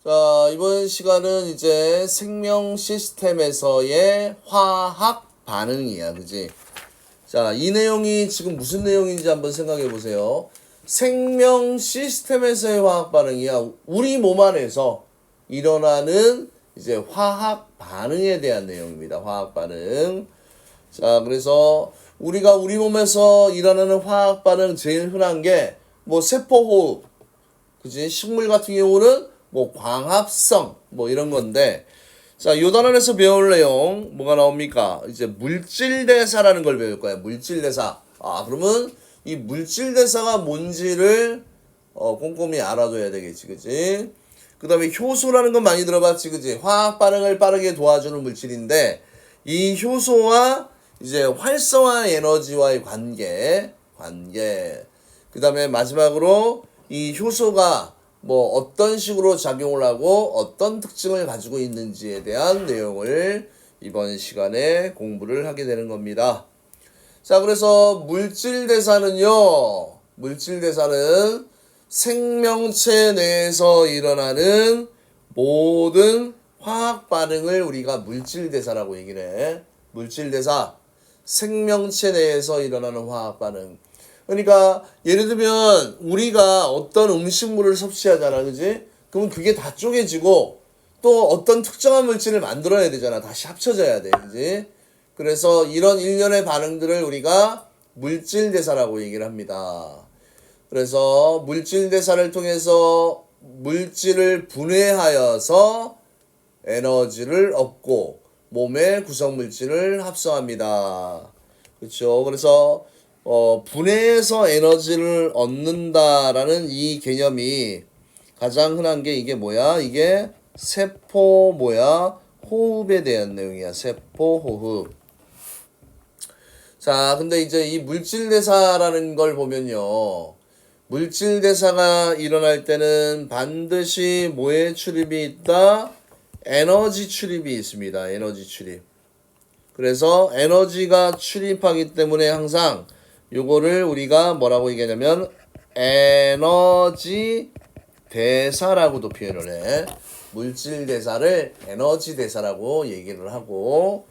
자, 이번 시간은 이제 생명 시스템에서의 화학 반응이야. 그지? 자, 이 내용이 지금 무슨 내용인지 한번 생각해 보세요. 생명 시스템에서의 화학 반응이야. 우리 몸 안에서 일어나는 이제 화학 반응에 대한 내용입니다. 화학 반응. 자, 그래서 우리가 우리 몸에서 일어나는 화학 반응 제일 흔한 게 뭐 세포호흡. 그지? 식물 같은 경우는 뭐 광합성 뭐 이런 건데, 자, 요 단원에서 배울 내용 뭐가 나옵니까? 이제 물질대사라는 걸 배울 거야. 물질대사. 아, 그러면 이 물질대사가 뭔지를 꼼꼼히 알아둬야 되겠지. 그지? 그 다음에 효소라는 건 많이 들어봤지. 그지? 화학 반응을 빠르게 도와주는 물질인데, 이 효소와 이제 활성화 에너지와의 관계. 그 다음에 마지막으로 이 효소가 뭐 어떤 식으로 작용을 하고 어떤 특징을 가지고 있는지에 대한 내용을 이번 시간에 공부를 하게 되는 겁니다. 자, 그래서 물질대사는 생명체 내에서 일어나는 모든 화학 반응을 우리가 물질대사라고 얘기를 해. 물질대사, 생명체 내에서 일어나는 화학 반응. 그러니까 예를 들면 우리가 어떤 음식물을 섭취하잖아, 그지? 그러면 그게 다 쪼개지고 또 어떤 특정한 물질을 만들어야 되잖아. 다시 합쳐져야 돼, 그지? 그래서 이런 일련의 반응들을 우리가 물질대사라고 얘기를 합니다. 그래서 물질대사를 통해서 물질을 분해하여서 에너지를 얻고 몸의 구성물질을 합성합니다. 그렇죠? 그래서 분해해서 에너지를 얻는다라는 이 개념이 가장 흔한 게 이게 뭐야? 이게 세포 호흡에 대한 내용이야. 세포 호흡. 자, 근데 이제 이 물질대사라는 걸 보면요. 물질대사가 일어날 때는 반드시 뭐의 출입이 있다? 에너지 출입이 있습니다. 에너지 출입. 그래서 에너지가 출입하기 때문에 항상 요거를 우리가 뭐라고 얘기하냐면 에너지 대사라고도 표현을 해. 물질 대사를 에너지 대사라고 얘기를 하고,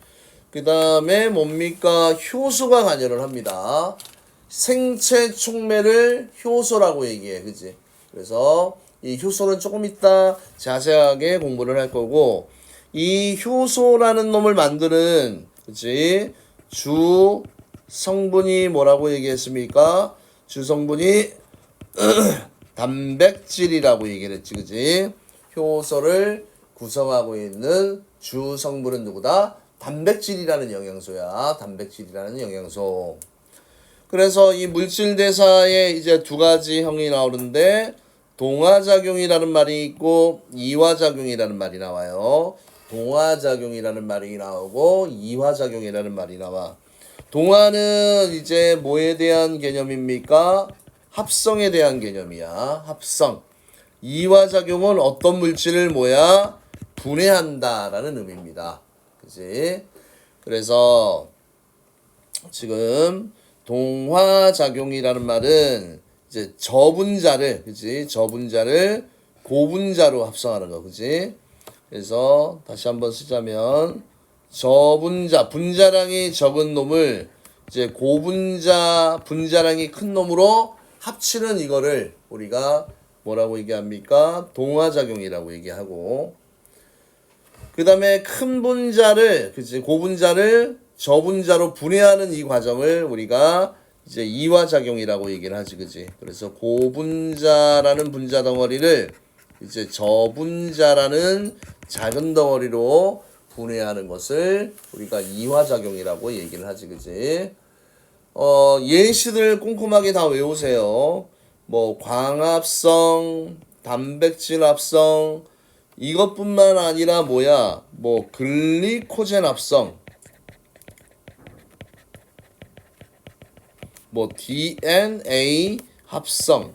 그 다음에 뭡니까? 효소가 관여를 합니다. 생체 촉매를 효소라고 얘기해. 그치? 그래서 이 효소는 조금 이따 자세하게 공부를 할 거고, 이 효소라는 놈을 만드는, 그치? 주 성분이 뭐라고 얘기했습니까? 주 성분이 단백질이라고 얘기를 했지, 그지? 효소를 구성하고 있는 주 성분은 누구다? 단백질이라는 영양소야. 단백질이라는 영양소. 그래서 이 물질 대사에 이제 두 가지 형이 나오는데, 동화작용이라는 말이 있고 이화작용이라는 말이 나와요. 동화작용이라는 말이 나오고 이화작용이라는 말이 나와. 동화는 이제 뭐에 대한 개념입니까? 합성에 대한 개념이야. 합성. 이화작용은 어떤 물질을 뭐야? 분해한다라는 의미입니다. 그치? 그래서 지금 동화작용이라는 말은 이제 저분자를, 그치? 저분자를 고분자로 합성하는 거, 그치? 그래서 다시 한번 쓰자면 분자량이 적은 놈을 이제 분자량이 큰 놈으로 합치는 이거를 우리가 뭐라고 얘기합니까? 동화작용이라고 얘기하고, 그 다음에 큰 분자를, 그치? 고분자를 저분자로 분해하는 이 과정을 우리가 이제 이화작용이라고 얘기를 하지, 그치? 그래서 고분자라는 분자 덩어리를 이제 저분자라는 작은 덩어리로 분해하는 것을 우리가 이화작용이라고 얘기를 하지, 그지? 예시들 꼼꼼하게 다 외우세요. 뭐 광합성, 단백질 합성, 이것뿐만 아니라 뭐야? 뭐 글리코젠 합성, 뭐 DNA 합성,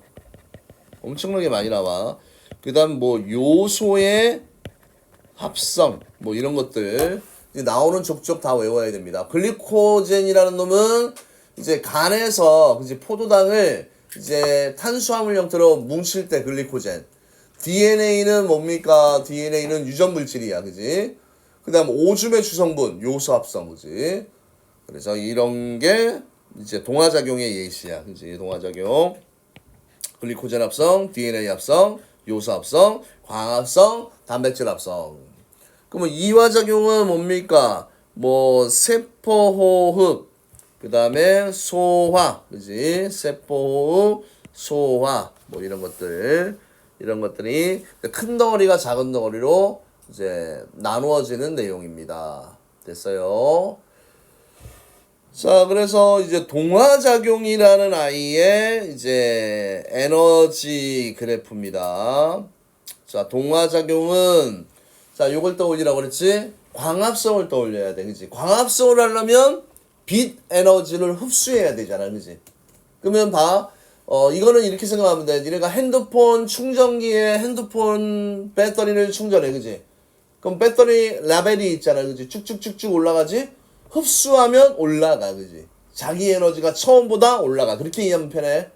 엄청나게 많이 나와. 그 다음 뭐 요소의 합성, 뭐 이런 것들 나오는 족족 다 외워야 됩니다. 글리코젠이라는 놈은 이제 간에서 이제 포도당을 이제 탄수화물 형태로 뭉칠 때 글리코젠. DNA는 뭡니까? DNA는 유전 물질이야, 그지? 그다음 오줌의 주성분 요소 합성, 그지? 그래서 이런 게 이제 동화작용의 예시야, 그지? 동화작용. 글리코젠 합성, DNA 합성, 요소 합성, 광합성, 단백질 합성. 그러면 이화작용은 뭡니까? 뭐 세포호흡, 그 다음에 소화, 그지? 세포호흡, 소화, 뭐 이런 것들이 큰 덩어리가 작은 덩어리로 이제 나누어지는 내용입니다. 됐어요? 자, 그래서 이제 동화작용이라는 아이의 이제 에너지 그래프입니다. 자, 동화작용은 자, 요걸 떠올리라고 그랬지? 광합성을 떠올려야 돼, 그지? 광합성을 하려면 빛 에너지를 흡수해야 되잖아, 그지? 그러면 봐, 이거는 이렇게 생각하면 돼. 니네가 핸드폰 충전기에 핸드폰 배터리를 충전해, 그지? 그럼 배터리 라벨이 있잖아, 그지? 쭉쭉쭉쭉 올라가지? 흡수하면 올라가, 그지? 자기 에너지가 처음보다 올라가. 그렇게 이해하면 편해.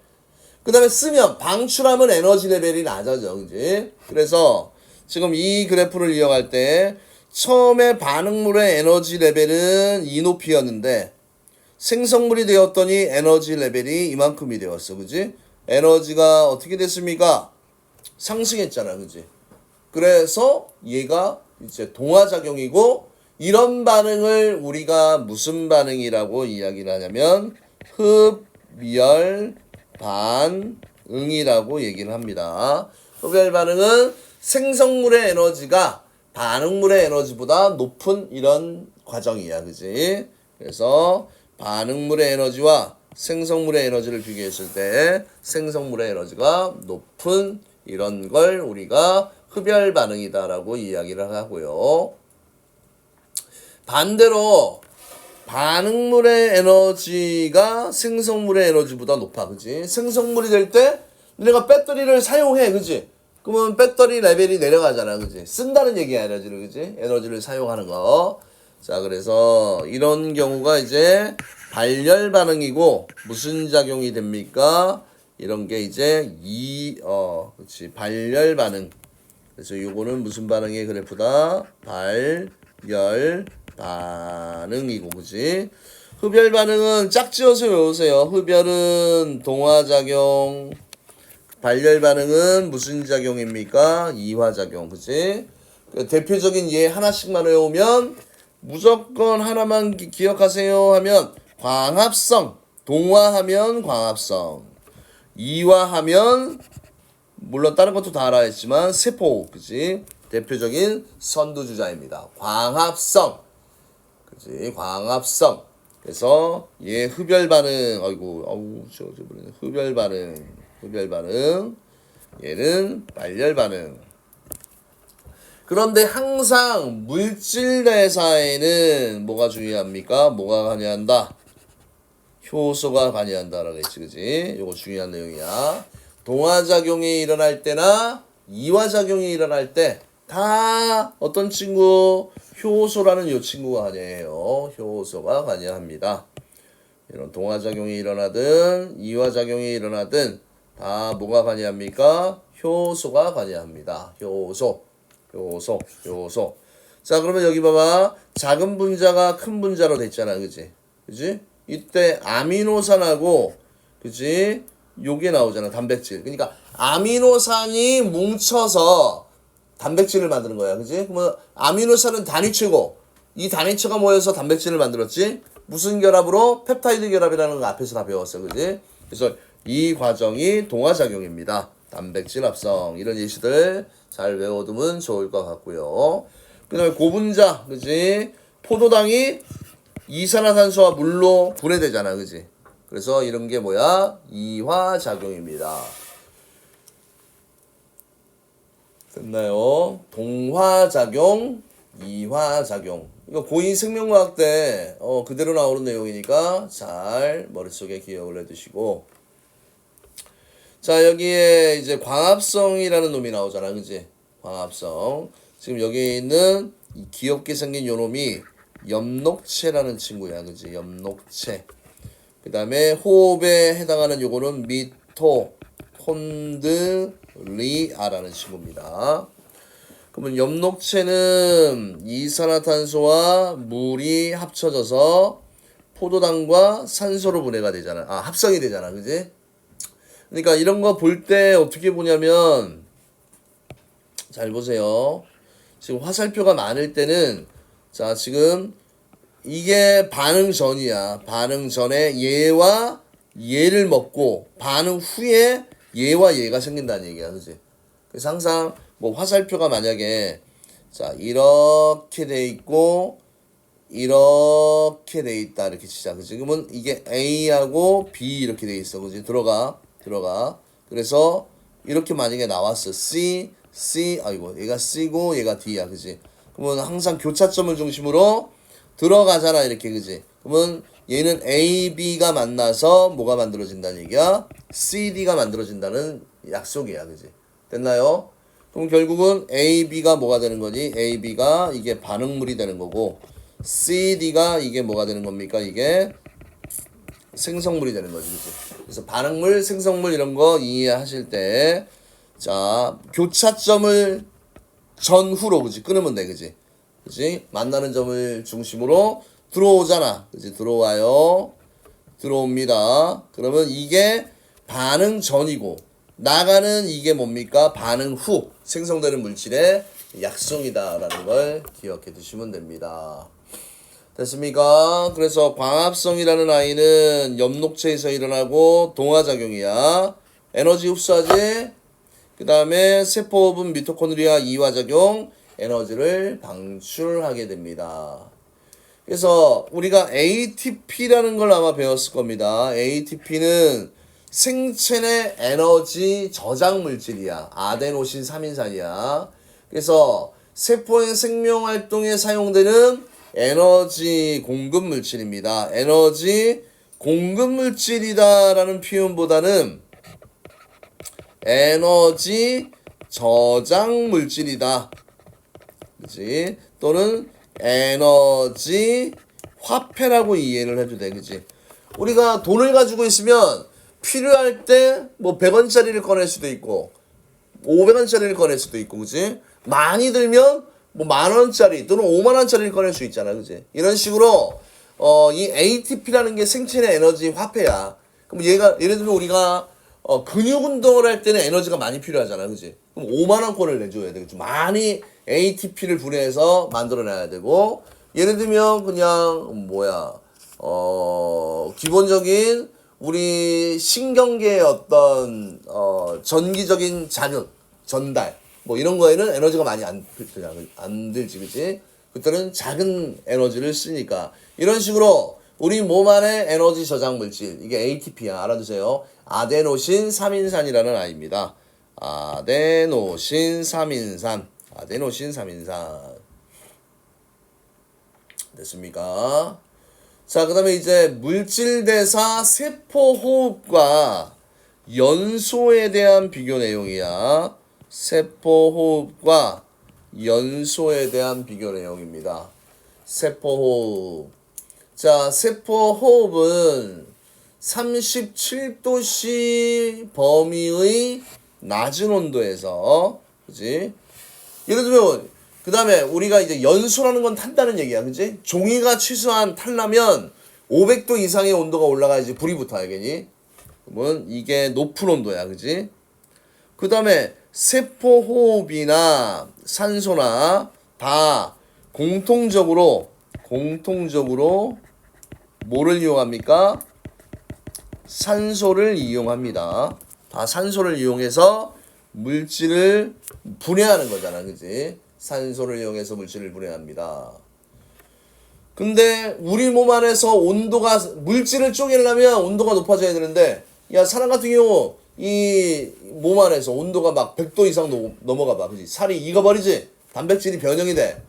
그 다음에 쓰면, 방출하면 에너지 레벨이 낮아져, 그지? 그래서 지금 이 그래프를 이용할 때 처음에 반응물의 에너지 레벨은 이 높이였는데 생성물이 되었더니 에너지 레벨이 이만큼이 되었어, 그지? 에너지가 어떻게 됐습니까? 상승했잖아, 그지? 그래서 얘가 이제 동화작용이고, 이런 반응을 우리가 무슨 반응이라고 이야기를 하냐면 흡열 반응이라고 얘기를 합니다. 흡열 반응은 생성물의 에너지가 반응물의 에너지보다 높은 이런 과정이야, 그지? 그래서 반응물의 에너지와 생성물의 에너지를 비교했을 때 생성물의 에너지가 높은 이런 걸 우리가 흡열 반응이다라고 이야기를 하고요. 반대로 반응물의 에너지가 생성물의 에너지보다 높아, 그지? 생성물이 될 때 내가 배터리를 사용해, 그지? 그러면 배터리 레벨이 내려가잖아, 그지? 쓴다는 얘기야, 에너지를, 그지? 에너지를 사용하는 거. 자, 그래서 이런 경우가 이제 발열 반응이고 무슨 작용이 됩니까? 이런 게 이제 그렇지, 발열 반응. 그래서 요거는 무슨 반응의 그래프다? 발열 반응이고, 그지? 흡열 반응은 짝지어서 외우세요. 흡열은 동화작용, 발열 반응은 무슨 작용입니까? 이화작용, 그지? 대표적인 예 하나씩만 외우면 무조건 하나만 기억하세요 하면 광합성, 동화하면 광합성, 이화하면 물론 다른 것도 다 알아야 했지만 세포, 그지? 대표적인 선두주자입니다. 광합성, 그지? 광합성. 그래서 얘 흡열 반응, 흡열 반응, 얘는 발열 반응. 그런데 항상 물질 대사에는 뭐가 중요합니까? 뭐가 관여한다? 효소가 관여한다라고 했지, 그지? 요거 중요한 내용이야. 동화작용이 일어날 때나 이화작용이 일어날 때 다 어떤 친구? 효소라는 요 친구가 관여해요. 효소가 관여합니다. 이런 동화작용이 일어나든 이화작용이 일어나든 다 뭐가 관여합니까? 효소가 관여합니다. 효소. 자, 그러면 여기 봐봐. 작은 분자가 큰 분자로 됐잖아, 그지? 그지? 이때 아미노산하고, 그지? 요게 나오잖아, 단백질. 그러니까 아미노산이 뭉쳐서 단백질을 만드는 거야, 그지? 그러면 아미노산은 단위체고, 이 단위체가 모여서 단백질을 만들었지? 무슨 결합으로? 펩타이드 결합이라는 거 앞에서 다 배웠어, 그지? 그래서 이 과정이 동화작용입니다. 단백질 합성, 이런 예시들 잘 외워두면 좋을 것 같고요. 그 다음에 고분자, 그지? 포도당이 이산화탄소와 물로 분해되잖아, 그지? 그래서 이런 게 뭐야? 이화작용입니다. 됐나요? 동화작용, 이화작용. 이거 고2 생명과학 때 그대로 나오는 내용이니까 잘 머릿속에 기억을 해두시고. 자, 여기에 이제 광합성이라는 놈이 나오잖아, 그지? 광합성. 지금 여기 있는 이 귀엽게 생긴 요 놈이 엽록체라는 친구야, 그지? 엽록체. 그 다음에 호흡에 해당하는 요거는 미토콘드리아, 리아라는 친구입니다. 그러면 엽록체는 이산화탄소와 물이 합쳐져서 포도당과 산소로 분해가 되잖아. 합성이 되잖아. 그지? 그러니까 이런 거 볼 때 어떻게 보냐면, 잘 보세요. 지금 화살표가 많을 때는, 자, 지금 이게 반응 전이야. 반응 전에 얘와 얘를 먹고, 반응 후에 얘와 얘가 생긴다는 얘기야. 그지? 그래서 항상 뭐 화살표가 만약에, 자, 이렇게 돼 있고, 이렇게 돼 있다. 이렇게 치자. 그지? 그러면 이게 A하고 B 이렇게 돼 있어. 그지? 들어가. 그래서 이렇게 만약에 나왔어. 아이고, 얘가 C고 얘가 D야. 그지? 그러면 항상 교차점을 중심으로 들어가잖아. 이렇게. 그지? 그러면 얘는 A, B가 만나서 뭐가 만들어진다는 얘기야? CD가 만들어진다는 약속이야. 그지? 됐나요? 그럼 결국은 A, B가 뭐가 되는 거니? A, B가 이게 반응물이 되는 거고, CD가 이게 뭐가 되는 겁니까? 이게 생성물이 되는 거지. 그치? 그래서 반응물, 생성물 이런 거 이해하실 때, 자, 교차점을 전후로, 그지? 끊으면 돼. 그지? 그지? 만나는 점을 중심으로 들어오잖아. 그지? 들어와요. 들어옵니다. 그러면 이게 반응 전이고, 나가는 이게 뭡니까? 반응 후 생성되는 물질의 약성이다라는 걸 기억해 두시면 됩니다. 됐습니까? 그래서 광합성이라는 아이는 엽록체에서 일어나고 동화작용이야. 에너지 흡수하지. 그 다음에 세포호흡은 미토콘드리아 이화작용, 에너지를 방출하게 됩니다. 그래서 우리가 ATP라는 걸 아마 배웠을 겁니다. ATP는 생체 내 에너지 저장 물질이야. 아데노신 3인산이야. 그래서 세포의 생명 활동에 사용되는 에너지 공급 물질입니다. 에너지 공급 물질이다라는 표현보다는 에너지 저장 물질이다. 그치? 또는 에너지 화폐라고 이해를 해도 돼. 그치? 우리가 돈을 가지고 있으면 필요할 때 뭐 100원짜리를 꺼낼 수도 있고 500원짜리를 꺼낼 수도 있고, 그치? 많이 들면 뭐 10,000원짜리 또는 50,000원짜리를 꺼낼 수 있잖아. 그치? 이런 식으로 이 ATP라는 게 생체 내 에너지 화폐야. 그럼 얘가 예를 들면 우리가 근육 운동을 할 때는 에너지가 많이 필요하잖아. 그치? 그럼 50,000원권을 내줘야 돼. 그치? 많이 ATP를 분해해서 만들어내야 되고, 예를 들면 그냥 기본적인 우리 신경계의 어떤 전기적인 전달 뭐 이런 거에는 에너지가 많이 안 들지. 그치? 그때는 작은 에너지를 쓰니까 이런 식으로 우리 몸 안에 에너지 저장 물질, 이게 ATP야. 알아두세요. 아데노신 3인산이라는 아이입니다. 아데노신 3인산. 됐습니까? 자, 그 다음에 이제 물질대사 세포호흡과 연소에 대한 비교 내용이야. 세포호흡과 연소에 대한 비교 내용입니다. 세포호흡. 자, 세포호흡은 37도씨 범위의 낮은 온도에서, 그지? 예를 들면, 그 다음에 우리가 이제 연소라는 건 탄다는 얘기야. 그지? 종이가 최소한 타려면 500도 이상의 온도가 올라가야지 불이 붙어, 알겠니? 그러면 이게 높은 온도야. 그지? 그 다음에 세포호흡이나 산소나 다 공통적으로 뭐를 이용합니까? 산소를 이용합니다. 다 산소를 이용해서 물질을 분해하는 거잖아. 그지? 산소를 이용해서 물질을 분해합니다. 근데 우리 몸 안에서 물질을 쪼개려면 온도가 높아져야 되는데, 야, 사람 같은 경우 이 몸 안에서 온도가 막 100도 이상 넘어가 봐. 그지? 살이 익어버리지? 단백질이 변형이 돼.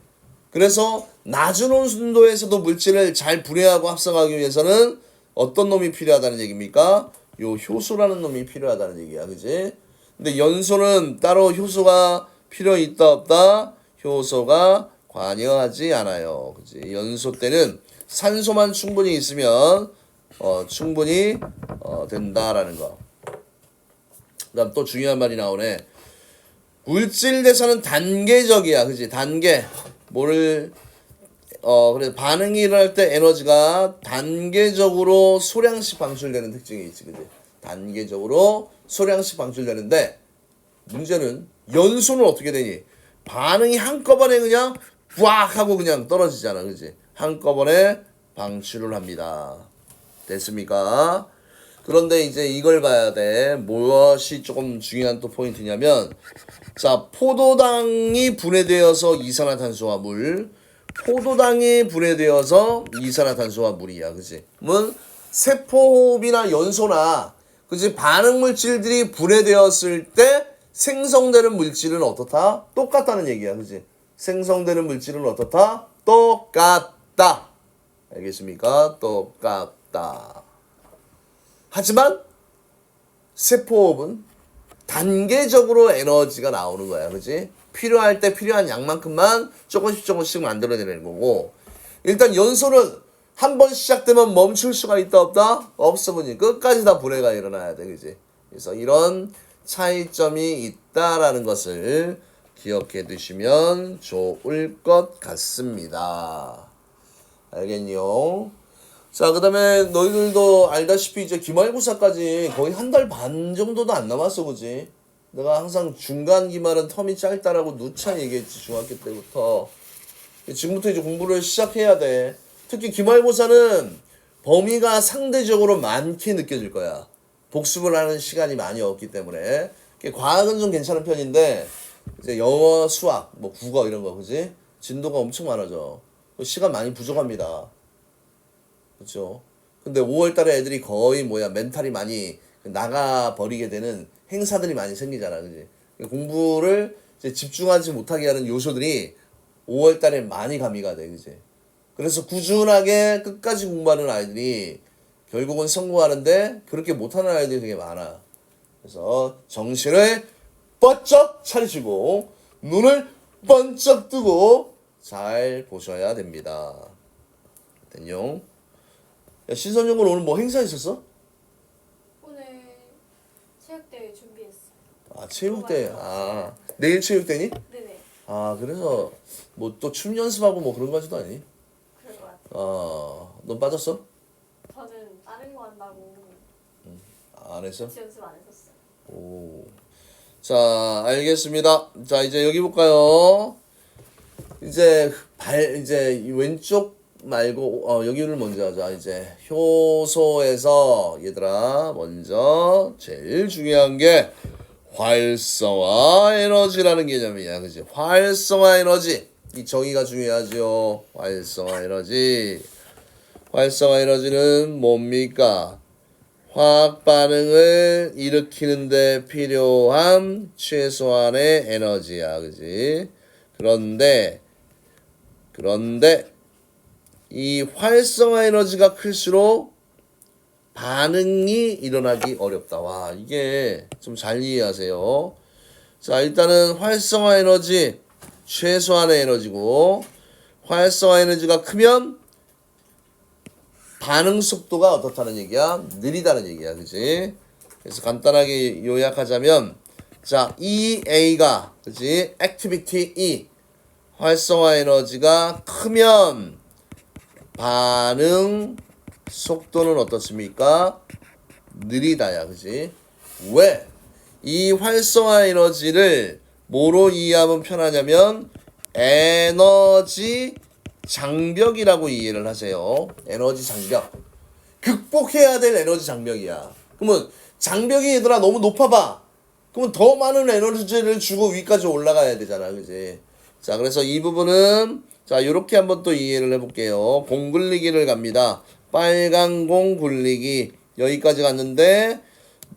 그래서 낮은 온도에서도 물질을 잘 분해하고 합성하기 위해서는 어떤 놈이 필요하다는 얘기입니까? 요 효소라는 놈이 필요하다는 얘기야. 그지? 근데 연소는 따로 효소가 필요 있다 없다? 효소가 관여하지 않아요. 그지? 연소 때는 산소만 충분히 있으면 충분히 된다라는 거. 그다음 또 중요한 말이 나오네. 물질 대사는 단계적이야. 그지? 단계. 그래 반응이 일어날 때 에너지가 단계적으로 소량씩 방출되는 특징이 있지. 그지? 단계적으로 소량씩 방출되는데 문제는 연소는 어떻게 되니? 반응이 한꺼번에 그냥 꽉 하고 그냥 떨어지잖아. 그지? 한꺼번에 방출을 합니다. 됐습니까? 그런데 이제 이걸 봐야 돼. 무엇이 조금 중요한 또 포인트냐면, 자, 포도당이 분해되어서 이산화탄소와 물, 포도당이 분해되어서 이산화탄소와 물이야. 그지? 그러면 세포호흡이나 연소나, 그지? 반응 물질들이 분해되었을 때 생성되는 물질은 어떻다? 똑같다는 얘기야. 그지? 생성되는 물질은 어떻다? 똑같다. 알겠습니까? 똑같다. 하지만 세포호흡은 단계적으로 에너지가 나오는 거야. 그지? 필요할 때 필요한 양만큼만 조금씩 만들어내는 거고, 일단 연소는 한 번 시작되면 멈출 수가 있다 없다? 없어. 보니 끝까지 다 분해가 일어나야 돼. 그지? 그래서 이런 차이점이 있다라는 것을 기억해 두시면 좋을 것 같습니다. 알겠니요? 자, 그 다음에 너희들도 알다시피 이제 기말고사까지 거의 한 달 반 정도도 안 남았어. 그지? 내가 항상 중간 기말은 텀이 짧다라고 누차 얘기했지. 중학교 때부터. 지금부터 이제 공부를 시작해야 돼. 특히 기말고사는 범위가 상대적으로 많게 느껴질 거야. 복습을 하는 시간이 많이 없기 때문에. 과학은 좀 괜찮은 편인데 이제 영어, 수학, 뭐 국어 이런 거, 그지? 진도가 엄청 많아져. 시간 많이 부족합니다. 그렇죠? 근데 5월 달에 애들이 거의 멘탈이 많이 나가 버리게 되는 행사들이 많이 생기잖아. 그지? 공부를 이제 집중하지 못하게 하는 요소들이 5월 달에 많이 가미가 돼. 그지? 그래서 꾸준하게 끝까지 공부하는 아이들이 결국은 성공하는데 그렇게 못하는 아이들이 되게 많아. 그래서 정신을 번쩍 차리시고 눈을 번쩍 뜨고 잘 보셔야 됩니다. 됐냐? 야, 신선영은 오늘 뭐 행사 있었어? 오늘 체육대회 준비했어. 아, 체육대회. 아, 내일 체육대니? 네네. 아, 그래서 뭐 또 춤 연습하고 뭐 그런 거지도 아니? 그럴 것 같아요. 넌 빠졌어? 저는 다른 거 한다고 안 했어? 같이 연습 안 했었어요. 오. 자, 알겠습니다. 자, 이제 여기 볼까요? 이제 이 왼쪽 말고 여기를 먼저 하자. 이제 효소에서 얘들아 먼저 제일 중요한 게 활성화 에너지라는 개념이야. 그지? 활성화 에너지. 이 정의가 중요하죠. 활성화 에너지. 활성화 에너지는 뭡니까? 화학 반응을 일으키는 데 필요한 최소한의 에너지야. 그지? 그런데 이 활성화 에너지가 클수록 반응이 일어나기 어렵다. 와, 이게 좀 잘 이해하세요. 자, 일단은 활성화 에너지 최소한의 에너지고, 활성화 에너지가 크면 반응 속도가 어떻다는 얘기야? 느리다는 얘기야. 그지? 그래서 간단하게 요약하자면, 자, EA가, 그지? 액티비티 E. 활성화 에너지가 크면 반응 속도는 어떻습니까? 느리다야. 그지? 왜? 이 활성화 에너지를 뭐로 이해하면 편하냐면 에너지 장벽이라고 이해를 하세요. 에너지 장벽. 극복해야 될 에너지 장벽이야. 그러면 장벽이 얘들아 너무 높아봐. 그러면 더 많은 에너지를 주고 위까지 올라가야 되잖아. 그지? 자, 그래서 이 부분은 자, 요렇게 한번 또 이해를 해볼게요. 공 굴리기를 갑니다. 빨간 공 굴리기. 여기까지 갔는데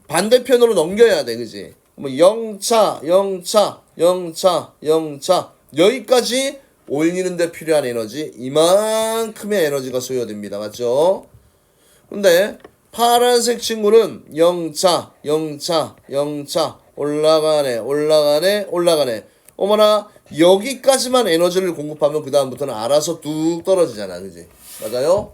반대편으로 넘겨야 돼. 그지? 뭐 0차, 0차, 0차, 0차. 여기까지 올리는 데 필요한 에너지. 이만큼의 에너지가 소요됩니다. 맞죠? 근데 파란색 친구는 0차, 0차, 0차. 올라가네, 올라가네, 올라가네. 어머나, 여기까지만 에너지를 공급하면 그 다음부터는 알아서 뚝 떨어지잖아. 그지? 맞아요?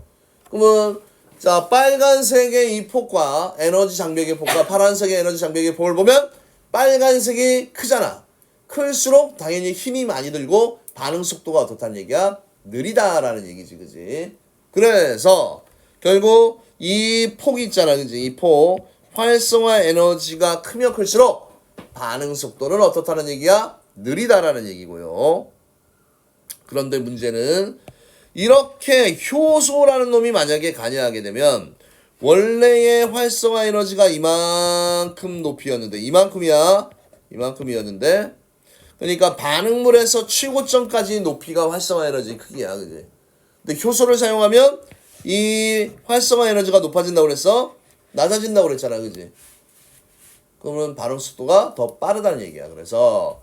그러면 자, 빨간색의 이 폭과 에너지 장벽의 폭과 파란색의 에너지 장벽의 폭을 보면 빨간색이 크잖아. 클수록 당연히 힘이 많이 들고 반응 속도가 어떻다는 얘기야? 느리다라는 얘기지, 그지? 그래서 결국 이 폭이 있잖아, 그지? 이 폭, 활성화 에너지가 크면 클수록 반응 속도는 어떻다는 얘기야? 느리다라는 얘기고요. 그런데 문제는 이렇게 효소라는 놈이 만약에 관여하게 되면 원래의 활성화 에너지가 이만큼 높이였는데 이만큼이었는데 그러니까 반응물에서 최고점까지 높이가 활성화 에너지 크기야, 그지? 근데 효소를 사용하면 이 활성화 에너지가 높아진다고 그랬어? 낮아진다고 그랬잖아, 그지? 그러면 반응 속도가 더 빠르다는 얘기야. 그래서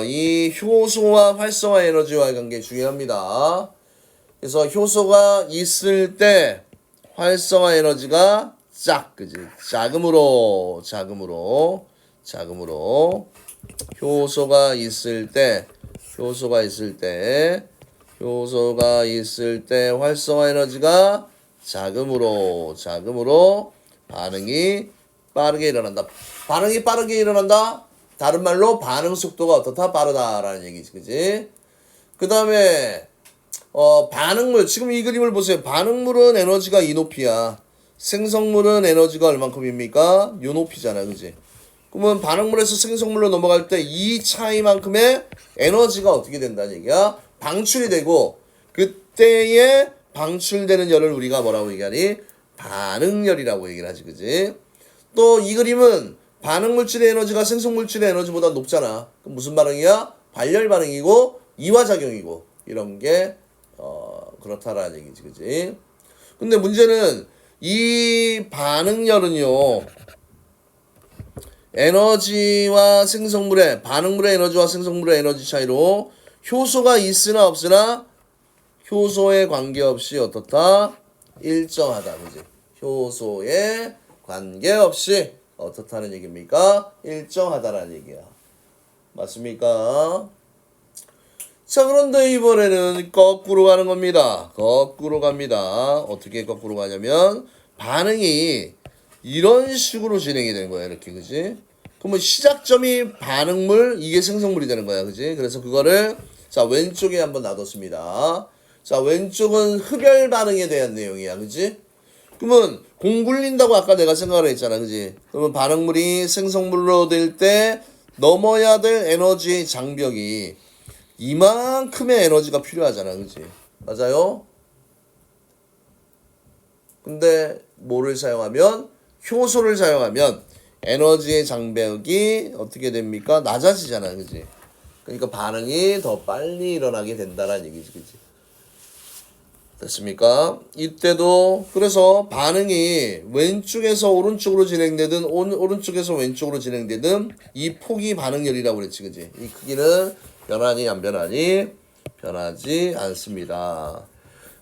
이 효소와 활성화 에너지와의 관계 중요합니다. 그래서 효소가 있을 때 활성화 에너지가 그지? 자금으로 효소가 있을 때 활성화 에너지가 자금으로 반응이 빠르게 일어난다. 반응이 빠르게 일어난다. 다른 말로 반응 속도가 어떻다? 빠르다라는 얘기지, 그지? 그 다음에 반응물, 지금 이 그림을 보세요. 반응물은 에너지가 이 높이야. 생성물은 에너지가 얼만큼입니까? 요 높이잖아, 그지? 그러면 반응물에서 생성물로 넘어갈 때 이 차이만큼의 에너지가 어떻게 된다는 얘기야? 방출이 되고, 그때에 방출되는 열을 우리가 뭐라고 얘기하니? 반응열이라고 얘기를 하지, 그지? 또 이 그림은 반응물질의 에너지가 생성물질의 에너지보다 높잖아. 그럼 무슨 반응이야? 발열 반응이고, 이화작용이고, 이런 게 그렇다라는 얘기지, 그지? 근데 문제는 이 반응열은요, 에너지와 생성물의, 반응물의 에너지와 생성물의 에너지 차이로 효소가 있으나 없으나 효소에 관계없이 어떻다? 일정하다, 그지? 효소에 관계없이 어떻다는 얘기입니까? 일정하다라는 얘기야. 맞습니까? 자, 그런데 이번에는 거꾸로 가는 겁니다. 거꾸로 갑니다. 어떻게 거꾸로 가냐면 반응이 이런 식으로 진행이 되는 거야, 이렇게, 그지? 그러면 시작점이 반응물, 이게 생성물이 되는 거야, 그지? 그래서 그거를 자, 왼쪽에 한번 놔뒀습니다. 자, 왼쪽은 흡열 반응에 대한 내용이야, 그지? 그러면 공 굴린다고 아까 내가 생각을 했잖아, 그지? 그러면 반응물이 생성물로 될 때 넘어야 될 에너지의 장벽이 이만큼의 에너지가 필요하잖아, 그지? 맞아요? 근데 뭐를 사용하면? 효소를 사용하면 에너지의 장벽이 어떻게 됩니까? 낮아지잖아, 그지? 그러니까 반응이 더 빨리 일어나게 된다라는 얘기지, 그지? 됐습니까? 이때도 그래서 반응이 왼쪽에서 오른쪽으로 진행되든 오른쪽에서 왼쪽으로 진행되든 이 폭이 반응열이라고 그랬지, 그지? 이 크기는 변하니 안 변하니? 변하지 않습니다.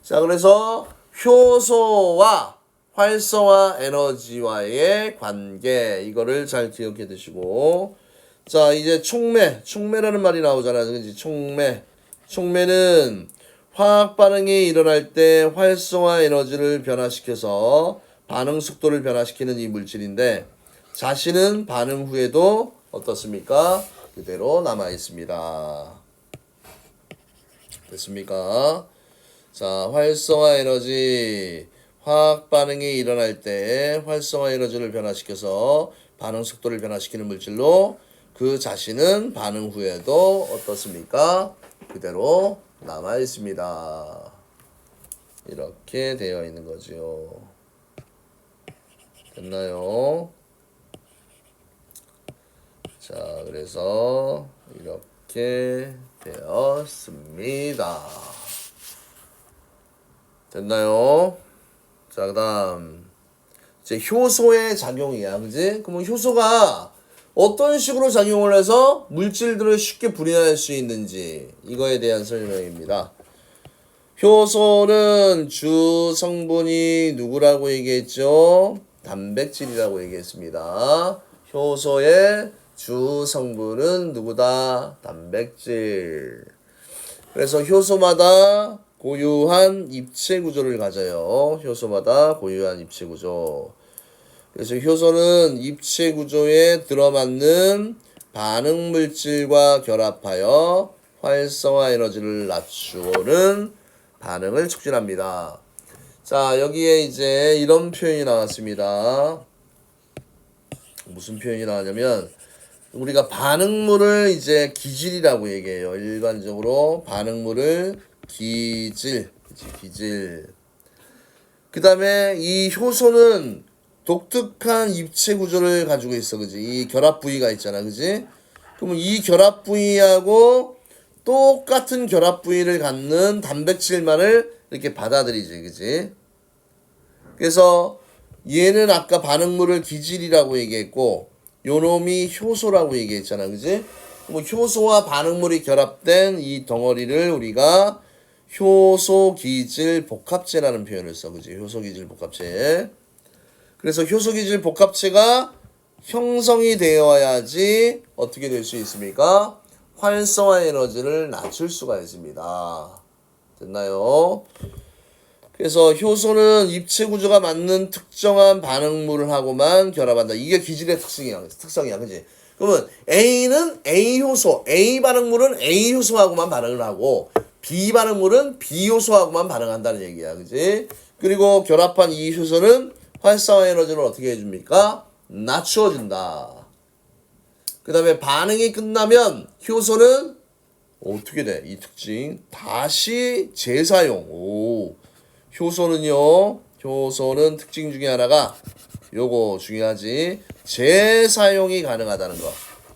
자, 그래서 효소와 활성화 에너지와의 관계, 이거를 잘 기억해 두시고, 자, 이제 촉매라는 말이 나오잖아, 그지? 촉매는 화학 반응이 일어날 때 활성화 에너지를 변화시켜서 반응 속도를 변화시키는 이 물질인데, 자신은 반응 후에도 어떻습니까? 그대로 남아 있습니다. 됐습니까? 자, 활성화 에너지, 화학 반응이 일어날 때 활성화 에너지를 변화시켜서 반응 속도를 변화시키는 물질로 그 자신은 반응 후에도 어떻습니까? 그대로 남아 있습니다. 이렇게 되어 있는 거죠. 됐나요? 자, 그래서 이렇게 되었습니다. 됐나요? 자, 그 다음 이제 효소의 작용이야, 그지? 그러면 효소가 어떤 식으로 작용을 해서 물질들을 쉽게 분해할 수 있는지 이거에 대한 설명입니다. 효소는 주 성분이 누구라고 얘기했죠? 단백질이라고 얘기했습니다. 효소의 주 성분은 누구다? 단백질. 그래서 효소마다 고유한 입체 구조를 가져요. 효소마다 고유한 입체 구조. 그래서 효소는 입체 구조에 들어맞는 반응 물질과 결합하여 활성화 에너지를 낮추는 반응을 촉진합니다. 자, 여기에 이제 이런 표현이 나왔습니다. 무슨 표현이 나왔냐면 우리가 반응물을 이제 기질이라고 얘기해요. 일반적으로 반응물을 기질. 그 다음에 이 효소는 독특한 입체 구조를 가지고 있어, 그지? 이 결합 부위가 있잖아, 그지? 그러면 이 결합 부위하고 똑같은 결합 부위를 갖는 단백질만을 이렇게 받아들이지, 그지? 그래서 얘는 아까 반응물을 기질이라고 얘기했고, 요놈이 효소라고 얘기했잖아, 그지? 그럼 효소와 반응물이 결합된 이 덩어리를 우리가 효소기질 복합체라는 표현을 써, 그지? 효소기질 복합체. 그래서 효소기질 복합체가 형성이 되어야지 어떻게 될 수 있습니까? 활성화 에너지를 낮출 수가 있습니다. 됐나요? 그래서 효소는 입체 구조가 맞는 특정한 반응물하고만 결합한다. 이게 기질의 특성이야, 그지? 그러면 A는 A 효소, A 반응물은 A 효소하고만 반응을 하고 B 반응물은 B 효소하고만 반응한다는 얘기야, 그지? 그리고 결합한 이 효소는 활성화 에너지를 어떻게 해줍니까? 낮추어준다. 그 다음에 반응이 끝나면 효소는 어떻게 돼? 이 특징 다시 재사용. 효소는 특징 중에 하나가 요거 중요하지. 재사용이 가능하다는 거.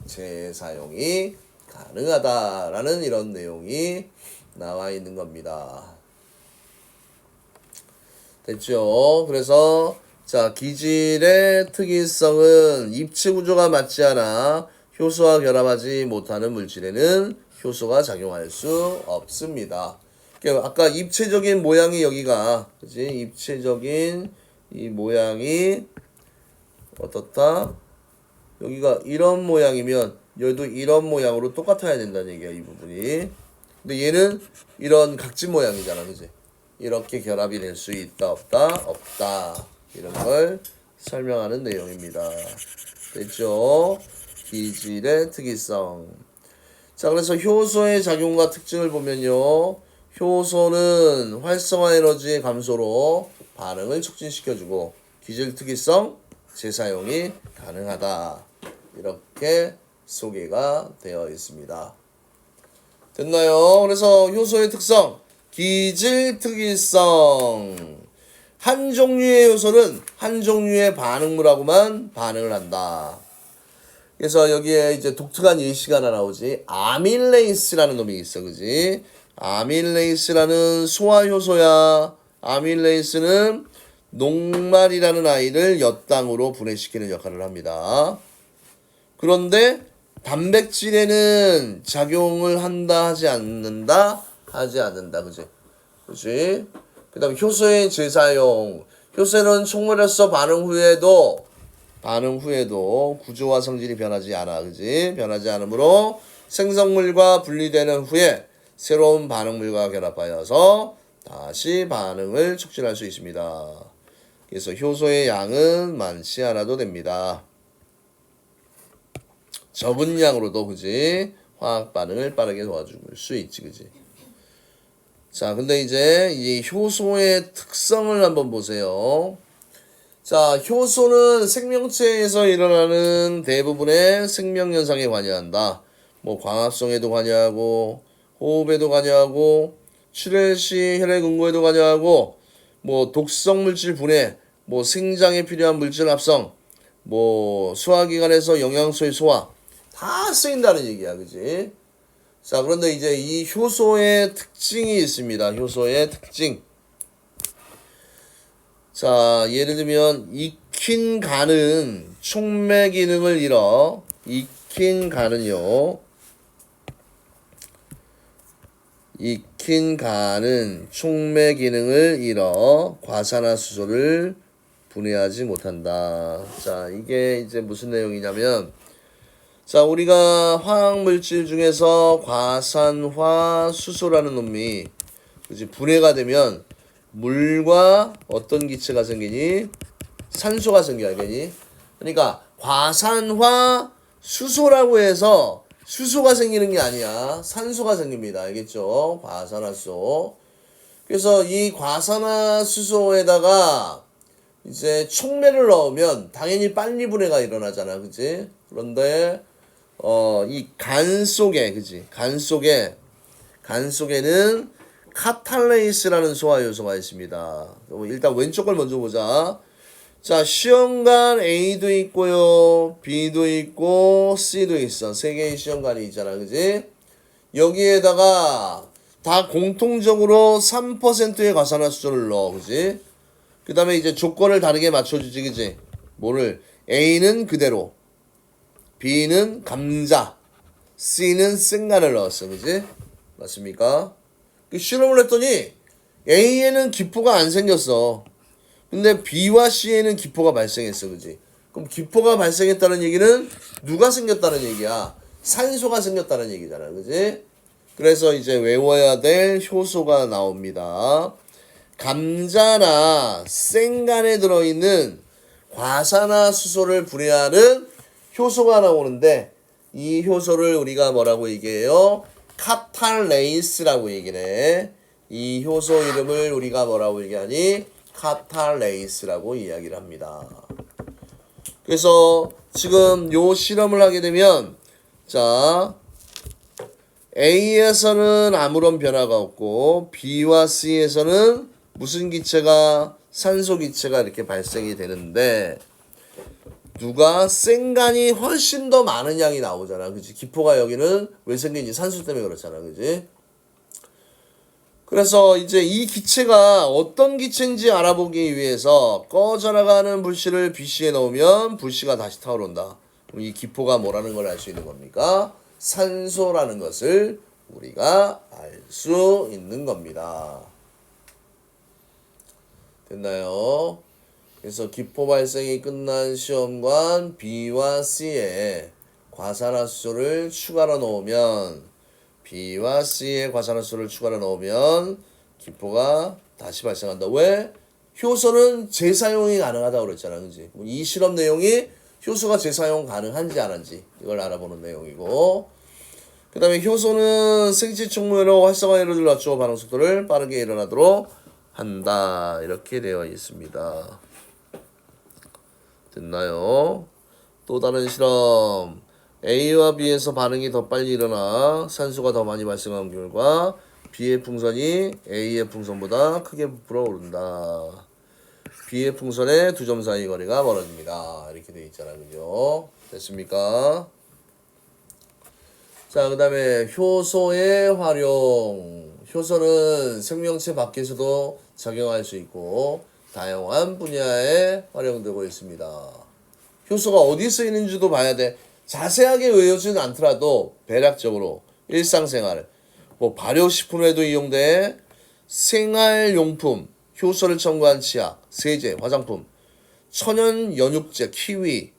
재사용이 가능하다라는 이런 내용이 나와 있는 겁니다. 됐죠? 그래서 자, 기질의 특이성은 입체 구조가 맞지 않아 효소와 결합하지 못하는 물질에는 효소가 작용할 수 없습니다. 그러니까 아까 입체적인 모양이 여기가, 그지? 입체적인 이 모양이 어떻다? 여기가 이런 모양이면 여기도 이런 모양으로 똑같아야 된다는 얘기야, 이 부분이. 근데 얘는 이런 각진 모양이잖아, 그지? 이렇게 결합이 될 수 있다, 없다? 없다. 이런 걸 설명하는 내용입니다. 됐죠? 기질의 특이성. 자, 그래서 효소의 작용과 특징을 보면요. 효소는 활성화 에너지의 감소로 반응을 촉진시켜주고 기질 특이성, 재사용이 가능하다. 이렇게 소개가 되어 있습니다. 됐나요? 그래서 효소의 특성, 기질 특이성. 한 종류의 요소는 한 종류의 반응물하고만 반응을 한다. 그래서 여기에 이제 독특한 예시가 하나 나오지. 아밀레이스라는 놈이 있어, 그지? 아밀레이스라는 소화효소야. 아밀레이스는 녹말이라는 아이를 엿당으로 분해시키는 역할을 합니다. 그런데 단백질에는 작용을 한다, 하지 않는다? 하지 않는다, 그지? 그지? 그 다음에 효소의 재사용. 효소는 촉물로서 반응 후에도 구조와 성질이 변하지 않아, 그지? 변하지 않으므로 생성물과 분리되는 후에 새로운 반응물과 결합하여서 다시 반응을 촉진할 수 있습니다. 그래서 효소의 양은 많지 않아도 됩니다. 적은 양으로도, 그지? 화학 반응을 빠르게 도와줄 수 있지, 그지? 자, 근데 이제 이 효소의 특성을 한번 보세요. 자, 효소는 생명체에서 일어나는 대부분의 생명현상에 관여한다. 뭐 광합성에도 관여하고 호흡에도 관여하고 출혈 시 혈액 응고에도 관여하고 뭐 독성 물질 분해, 뭐 생장에 필요한 물질 합성, 뭐 소화기관에서 영양소의 소화 다 쓰인다는 얘기야, 그지? 자, 그런데 이제 이 효소의 특징이 있습니다. 효소의 특징. 자, 예를 들면 익힌 간은 촉매 기능을 잃어. 익힌 간은 촉매 기능을 잃어 과산화수소를 분해하지 못한다. 자, 이게 이제 무슨 내용이냐면, 자, 우리가 화학물질 중에서 과산화수소라는 놈이 그치, 분해가 되면 물과 어떤 기체가 생기니? 산소가 생겨, 알겠니? 그러니까 과산화수소가 수소라고 해서 수소가 생기는 게 아니야. 산소가 생깁니다. 알겠죠? 과산화수소. 그래서 이 과산화수소에다가 이제 촉매를 넣으면 당연히 빨리 분해가 일어나잖아. 그지? 그런데 이 간 속에, 그지? 간 속에는 카탈레이스라는 소화 요소가 있습니다. 일단 왼쪽 걸 먼저 보자. 자, 시험관 A도 있고요, B도 있고, C도 있어. 세 개의 시험관이 있잖아, 그지? 여기에다가 다 공통적으로 3%의 과산화수소를 넣어, 그지? 그 다음에 이제 조건을 다르게 맞춰주지, 그지? 뭐를? A는 그대로, B는 감자, C는 생간을 넣었어, 그지? 맞습니까? 그 실험을 했더니 A에는 기포가 안 생겼어. 근데 B와 C에는 기포가 발생했어, 그지? 그럼 기포가 발생했다는 얘기는 누가 생겼다는 얘기야? 산소가 생겼다는 얘기잖아, 그지? 그래서 이제 외워야 될 효소가 나옵니다. 감자나 생간에 들어있는 과산화수소를 분해하는 효소가 나오는데 이 효소를 우리가 뭐라고 얘기해요? 카탈레이스라고 얘기를 해. 이 효소 이름을 우리가 뭐라고 얘기하니? 카탈레이스라고 이야기를 합니다. 그래서 지금 요 실험을 하게 되면 자, A에서는 아무런 변화가 없고 B와 C에서는 무슨 기체가 산소 기체가 이렇게 발생이 되는데 누가 생간이 훨씬 더 많은 양이 나오잖아. 그치? 기포가 여기는 왜 생긴지 산소 때문에 그렇잖아. 그치? 그래서 이제 이 기체가 어떤 기체인지 알아보기 위해서 꺼져나가는 불씨를 BC에 넣으면 불씨가 다시 타오른다. 그럼 이 기포가 뭐라는 걸 알 수 있는 겁니까? 산소라는 것을 우리가 알 수 있는 겁니다. 됐나요? 그래서 기포 발생이 끝난 시험관 B와 C에 과산화수소를 추가로 넣으면 B와 C에 과산화수소를 추가로 넣으면 기포가 다시 발생한다. 왜? 효소는 재사용이 가능하다고 그랬잖아. 그지? 이 실험 내용이 효소가 재사용 가능한지 안 한지 이걸 알아보는 내용이고 그 다음에 효소는 생체 촉매로 활성화율을 낮추어 반응 속도를 빠르게 일어나도록 한다. 이렇게 되어 있습니다. 됐나요? 또 다른 실험. A와 B에서 반응이 더 빨리 일어나 산소가 더 많이 발생한 결과 B의 풍선이 A의 풍선보다 크게 부풀어 오른다. B의 풍선의 두 점 사이 거리가 멀어집니다. 이렇게 되어 있잖아요. 그죠? 됐습니까? 자, 그 다음에 효소의 활용. 효소는 생명체 밖에서도 작용할 수 있고 다양한 분야에 활용되고 있습니다. 효소가 어디 쓰이는지도 봐야 돼. 자세하게 외우지는 않더라도 대략적으로 일상생활, 뭐 발효식품에도 이용돼. 생활용품, 효소를 첨가한 치약, 세제, 화장품, 천연 연육제, 키위,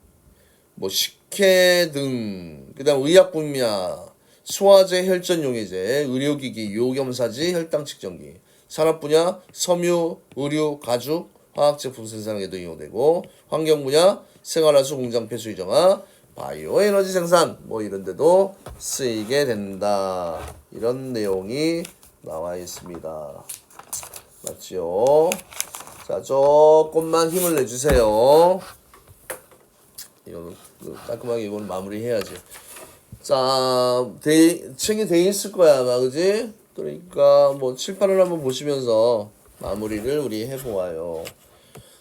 뭐 식혜 등, 그다음 의약 분야, 소화제, 혈전용해제, 의료기기, 요겸사지, 혈당 측정기, 산업 분야, 섬유, 의류, 가죽, 화학제품 생산에도 이용되고, 환경 분야, 생활하수, 공장 폐수 이정화, 바이오 에너지 생산 뭐 이런 데도 쓰이게 된다. 이런 내용이 나와 있습니다. 맞죠? 자, 조금만 힘을 내주세요. 이거 깔끔하게 이건 마무리해야지. 자, 책이 돼 있을 거야, 아마, 그지? 그러니까 뭐 칠판을 한번 보시면서 마무리를 우리 해보아요.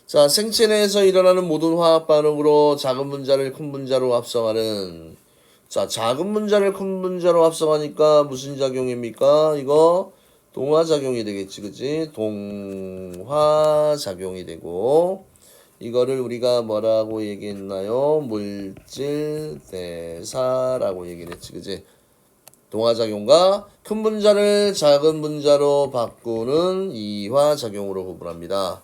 자, 생체 내에서 일어나는 모든 화학 반응으로 작은 분자를 큰 분자로 합성하는. 자, 작은 분자를 큰 분자로 합성하니까 무슨 작용입니까? 이거 동화작용이 되겠지, 그지? 동화작용이 되고 이거를 우리가 뭐라고 얘기했나요? 물질 대사라고 얘기를 했지, 그지? 동화작용과 큰 분자를 작은 분자로 바꾸는 이화작용으로 구분합니다.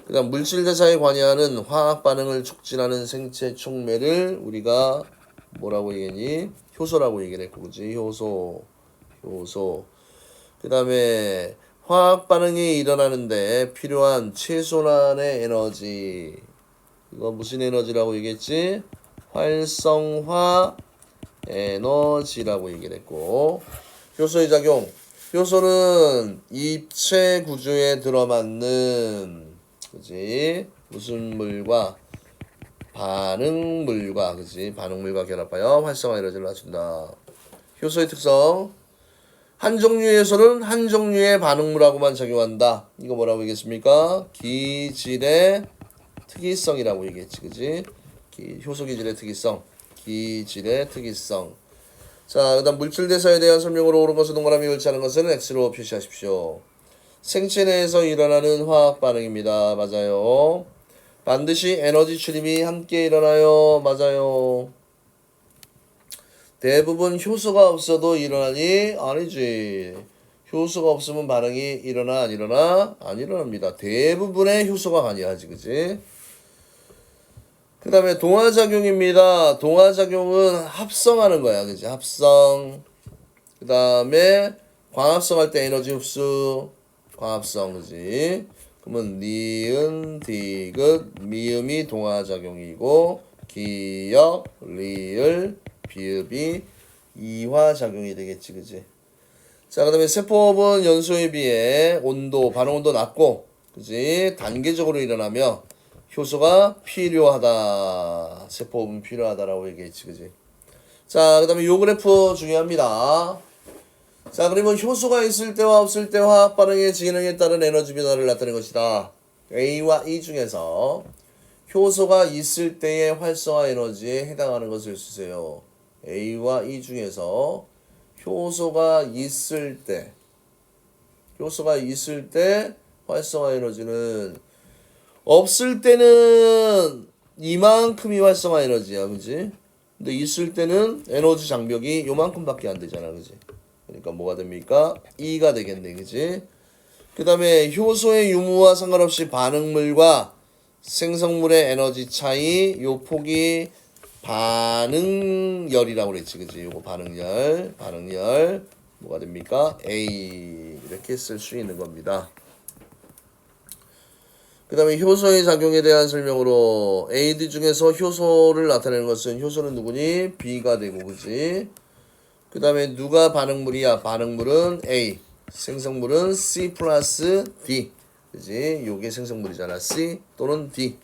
그 다음 물질 대사에 관여하는 화학 반응을 촉진하는 생체 촉매를 우리가 뭐라고 얘기했니? 효소라고 얘기를 했고, 그지? 효소. 그 다음에 화학 반응이 일어나는데 필요한 최소한의 에너지. 이거 무슨 에너지라고 얘기했지? 활성화 에너지라고 얘기를 했고, 효소의 작용. 효소는 입체 구조에 들어맞는, 그지? 무슨 물과 반응물과, 그지? 반응물과 결합하여 활성화 에너지를 낮춘다. 효소의 특성. 한 종류의 효소는 한 종류의 반응물하고만 작용한다. 이거 뭐라고 얘기했습니까? 기질의 특이성이라고 얘기했지, 그지? 효소 기질의 특이성. 기질의 특이성. 자, 그 다음 물질 대사에 대한 설명으로 옳은 것은 동그라미, 옳지 않은 것은 X로 표시하십시오. 생체 내에서 일어나는 화학 반응입니다. 맞아요. 반드시 에너지 출입이 함께 일어나요. 맞아요. 대부분 효소가 없어도 일어나니? 아니지. 효소가 없으면 반응이 일어나 안 일어나? 안 일어납니다. 대부분의 효소가 관여하지, 그지? 그 다음에 동화작용입니다. 동화작용은 합성하는 거야, 그지? 합성. 그 다음에 광합성 할 때 에너지 흡수. 광합성, 그지? 그러면 니은, 디귿, 미음이 동화작용이고, 기역, 리을, 비읍이 이화작용이 되겠지, 그지? 자, 그 다음에 세포업은 연소에 비해 온도, 반응 온도 낮고, 그지? 단계적으로 일어나며 효소가 필요하다. 세포업은 필요하다라고 얘기했지, 그지? 자, 그 다음에 요 그래프 중요합니다. 자, 그러면 효소가 있을 때와 없을 때 화학 반응의 진행에 따른 에너지 변화를 나타내는 것이다. A와 E 중에서 효소가 있을 때의 활성화 에너지에 해당하는 것을 쓰세요. A와 E 중에서 효소가 있을 때 활성화 에너지는, 없을 때는 이만큼이 활성화 에너지야, 그지? 근데 있을 때는 에너지 장벽이 요만큼밖에 안 되잖아, 그지? 그러니까 뭐가 됩니까? E가 되겠네, 그지? 그 다음에 효소의 유무와 상관없이 반응물과 생성물의 에너지 차이, 요 폭이 반응열이라고 그랬지, 그지? 요거 반응열 뭐가 됩니까? A 이렇게 쓸 수 있는 겁니다. 그 다음에 효소의 작용에 대한 설명으로 AD 중에서 효소를 나타내는 것은, 효소는 누구니? B가 되고, 그지? 그 다음에 누가 반응물이야? 반응물은 A, 생성물은 C 플러스 D, 그지? 요게 생성물이잖아. C 또는 D.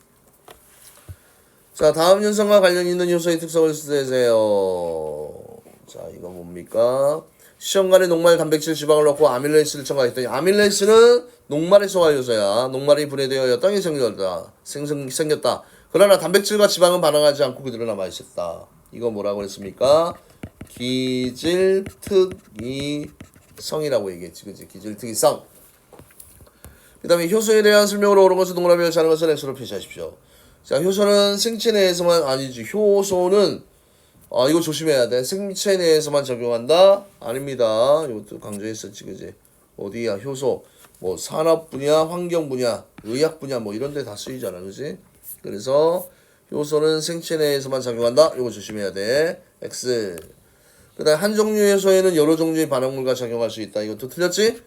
자, 다음 현상과 관련 있는 효소의 특성을 쓰세요. 자, 이거 뭡니까? 시험관에 녹말, 단백질, 지방을 넣고 아밀레이스를 첨가했더니, 아밀레이스는 녹말의 소화 요소야. 녹말이 분해되어 땅이 생겼다. 그러나 단백질과 지방은 반응하지 않고 그대로 남아 있었다. 이거 뭐라고 했습니까? 기질 특이성이라고 얘기했지, 그지? 기질 특이성. 그 다음에 효소에 대한 설명으로 옳은 것은 동그라미, 옳지 않은 것은 X로 표시하십시오. 자, 효소는 생체 내에서만, 아니지. 효소는 이거 조심해야 돼. 생체 내에서만 적용한다? 아닙니다. 이것도 강조했었지, 그지? 어디야? 효소. 뭐 산업 분야, 환경 분야, 의학 분야 뭐 이런 데 다 쓰이잖아, 그지? 그래서 효소는 생체 내에서만 작용한다. 이거 조심해야 돼. X. 그다음 한 종류의 효소에는 여러 종류의 반응물과 작용할 수 있다. 이것도 틀렸지?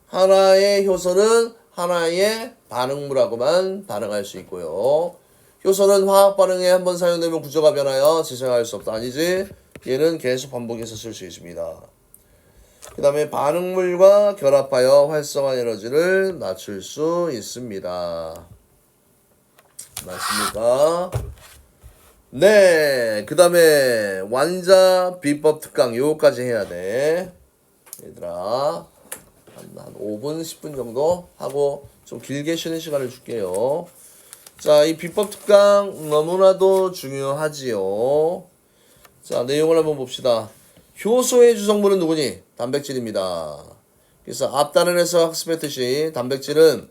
하나의 효소는 하나의 반응물하고만 반응할 수 있고요. 효소는 화학 반응에 한번 사용되면 구조가 변하여 재사용할 수 없다. 아니지? 얘는 계속 반복해서 쓸 수 있습니다. 그 다음에 반응물과 결합하여 활성화 에너지를 낮출 수 있습니다. 맞습니까? 네, 그 다음에 완자 비법 특강 요거까지 해야 돼. 얘들아 한 5분 10분 정도 하고 좀 길게 쉬는 시간을 줄게요. 자, 이 비법 특강 너무나도 중요하지요. 자, 내용을 한번 봅시다. 효소의 주성분은 누구니? 단백질입니다. 그래서 앞단원에서 학습했듯이 단백질은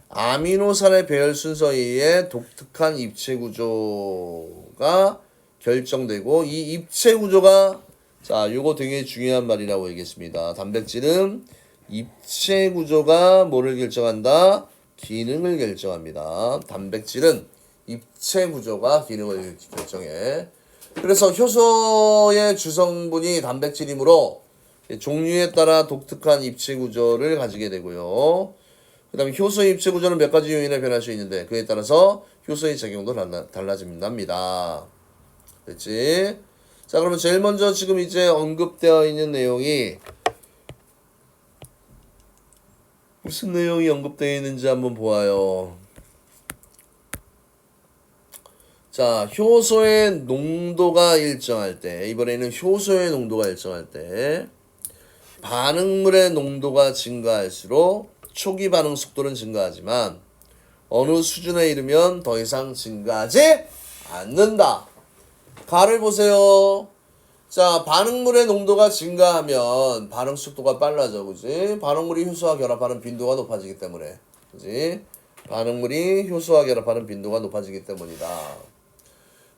아미노산의 배열 순서에 의해 독특한 입체 구조가 결정되고, 이 입체 구조가, 자, 요거 되게 중요한 말이라고 얘기했습니다. 단백질은 입체 구조가 뭐를 결정한다? 기능을 결정합니다. 단백질은 입체 구조가 기능을 결정해. 그래서 효소의 주성분이 단백질이므로 종류에 따라 독특한 입체 구조를 가지게 되고요. 그 다음에 효소의 입체 구조는 몇 가지 요인에 변할 수 있는데, 그에 따라서 효소의 작용도 달라집니다. 됐지? 자, 그러면 제일 먼저 지금 이제 언급되어 있는 내용이 무슨 내용이 언급되어 있는지 한번 보아요. 자, 효소의 농도가 일정할 때, 이번에는 효소의 농도가 일정할 때, 반응물의 농도가 증가할수록 초기 반응 속도는 증가하지만 어느 수준에 이르면 더 이상 증가하지 않는다. 가를 보세요. 자, 반응물의 농도가 증가하면 반응 속도가 빨라져, 그지? 반응물이 효소와 결합하는 빈도가 높아지기 때문에, 그지? 반응물이 효소와 결합하는 빈도가 높아지기 때문이다.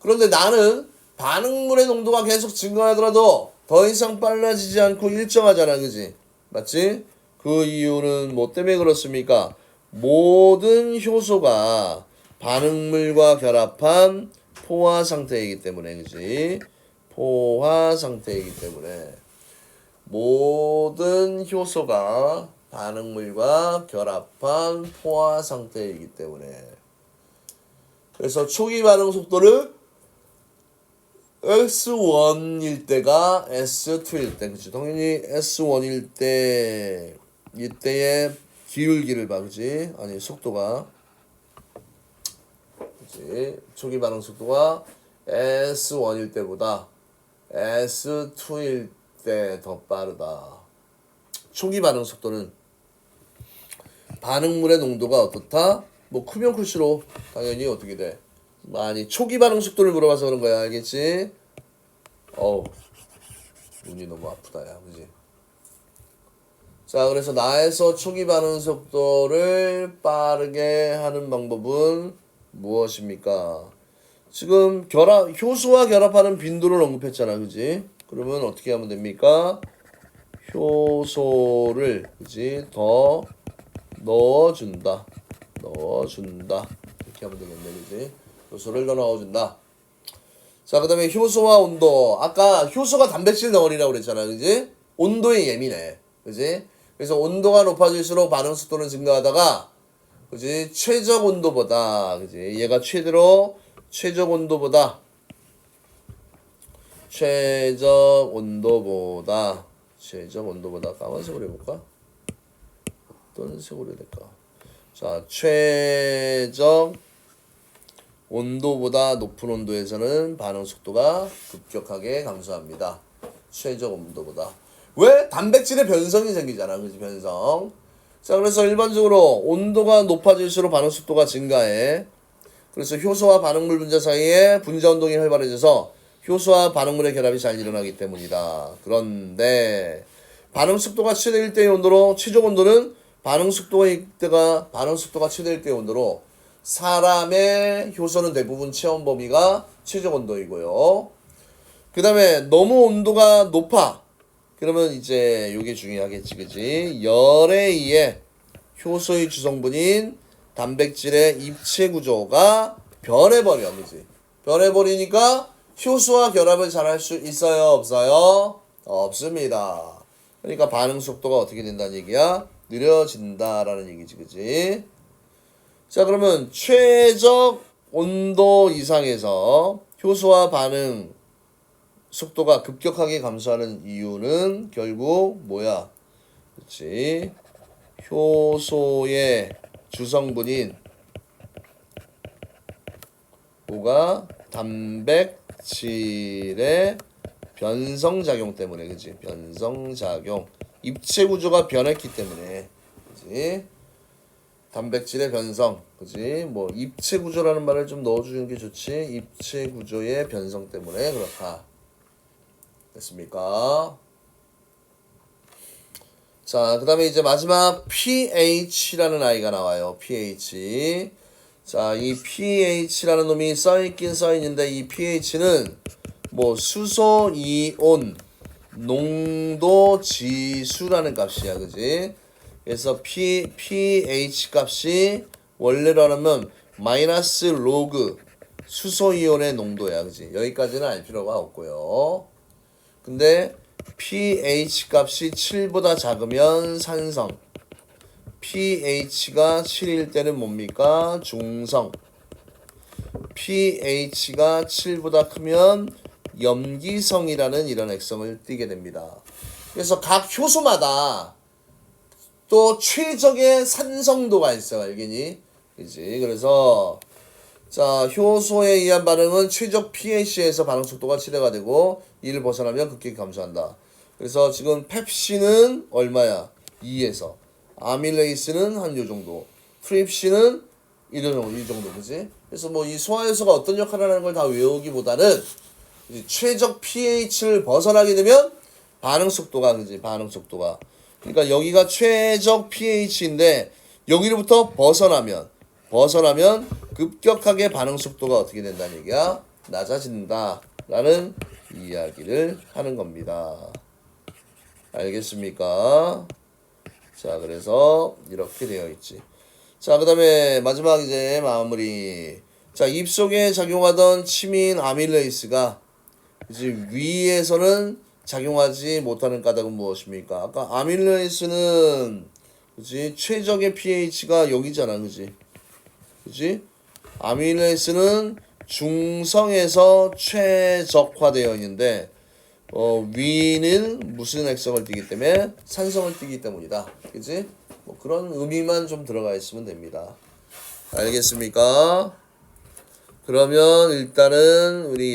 그런데 나는 반응물의 농도가 계속 증가하더라도 더 이상 빨라지지 않고 일정하잖아, 그지? 맞지? 그 이유는 뭐 때문에 그렇습니까? 모든 효소가 반응물과 결합한 포화 상태이기 때문에, 그지? 포화 상태이기 때문에 모든 효소가 반응물과 결합한 포화 상태이기 때문에, 그래서 초기 반응 속도를 S1일 때가 S2일 때, 그치? 당연히 S1일 때, 이때의 기울기를 봐, 그치? 아니, 속도가, 그치? 초기 반응 속도가 S1일 때보다 S2일 때 더 빠르다. 초기 반응 속도는 반응물의 농도가 어떻다? 뭐, 크면 클수록 당연히 어떻게 돼? 많이 초기 반응 속도를 물어봐서 그런 거야, 알겠지? 어우, 눈이 너무 아프다, 야, 그지? 자, 그래서 나에서 초기 반응 속도를 빠르게 하는 방법은 무엇입니까? 지금 효소와 결합하는 빈도를 언급했잖아, 그지? 그러면 어떻게 하면 됩니까? 효소를, 그지? 더 넣어준다. 이렇게 하면 되겠네, 그지? 효소를 더 넣어준다. 자, 그 다음에 효소와 온도. 아까 효소가 단백질 덩어리라고 그랬잖아, 그지? 온도에 예민해, 그지? 그래서 온도가 높아질수록 반응 속도는 증가하다가, 그지? 최적 온도보다, 그지? 얘가 최적 온도보다 까만색으로 해볼까? 어떤 색으로 해야 될까? 자, 최적 온도보다 높은 온도에서는 반응 속도가 급격하게 감소합니다. 최적 온도보다. 왜? 단백질의 변성이 생기잖아. 그지? 변성. 자, 그래서 일반적으로 온도가 높아질수록 반응 속도가 증가해. 그래서 효소와 반응물 분자 사이에 분자 운동이 활발해져서 효소와 반응물의 결합이 잘 일어나기 때문이다. 그런데 반응 속도가 최대일 때의 온도로, 최적 온도는 반응 속도가 최대일 때의 온도로, 사람의 효소는 대부분 체온 범위가 최적 온도이고요. 그 다음에 너무 온도가 높아. 그러면 이제 요게 중요하겠지, 그지? 열에 의해 효소의 주성분인 단백질의 입체 구조가 변해버려, 그지? 변해버리니까 효소와 결합을 잘 할 수 있어요, 없어요? 없습니다. 그러니까 반응 속도가 어떻게 된다는 얘기야? 느려진다라는 얘기지, 그지? 자, 그러면 최적 온도 이상에서 효소와 반응 속도가 급격하게 감소하는 이유는 결국 뭐야? 그렇지? 효소의 주성분인 뭐가? 단백질의 변성작용 때문에, 그지? 변성작용. 입체 구조가 변했기 때문에, 그지? 단백질의 변성, 그지? 뭐 입체 구조라는 말을 좀 넣어주는 게 좋지. 입체 구조의 변성 때문에 그렇다. 됐습니까? 자, 그 다음에 이제 마지막 pH라는 아이가 나와요. pH. 자, 이 pH라는 놈이 써있는데, 이 pH는 뭐 수소 이온 농도 지수라는 값이야, 그지? 그래서 pH 값이 원래로 하면 마이너스 로그 수소 이온의 농도야, 그지? 여기까지는 알 필요가 없고요. 근데 pH 값이 7보다 작으면 산성, pH가 7일 때는 뭡니까? 중성. pH가 7보다 크면 염기성이라는 이런 액성을 띠게 됩니다. 그래서 각 효소마다 또 최적의 산성도가 있어, 알겠니? 그지? 그래서 자, 효소에 의한 반응은 최적 pH에서 반응 속도가 최대가 되고 이를 벗어나면 급격히 감소한다. 그래서 지금 펩신은 얼마야? 2에서 아밀레이스는 한 요 정도, 트립신은 이 정도, 그지? 그래서 뭐 이 소화효소가 어떤 역할을 하는 걸 다 외우기보다는 최적 pH를 벗어나게 되면 반응 속도가, 그지? 반응 속도가. 그러니까 여기가 최적 pH인데 여기로부터 벗어나면 급격하게 반응 속도가 어떻게 된다는 얘기야? 낮아진다 라는 이야기를 하는 겁니다. 알겠습니까? 자, 그래서 이렇게 되어 있지. 자, 그 다음에 마지막 이제 마무리. 자, 입속에 작용하던 치민 아밀레이스가 이제 위에서는 작용하지 못하는 까닭은 무엇입니까? 아까 아밀레이스는 그지 최적의 pH가 여기잖아, 그지? 그지? 아밀레이스는 중성에서 최적화되어 있는데 위는 무슨 액성을 띠기 때문에 산성을 띠기 때문이다. 그지? 뭐 그런 의미만 좀 들어가 있으면 됩니다. 알겠습니까? 그러면 일단은 우리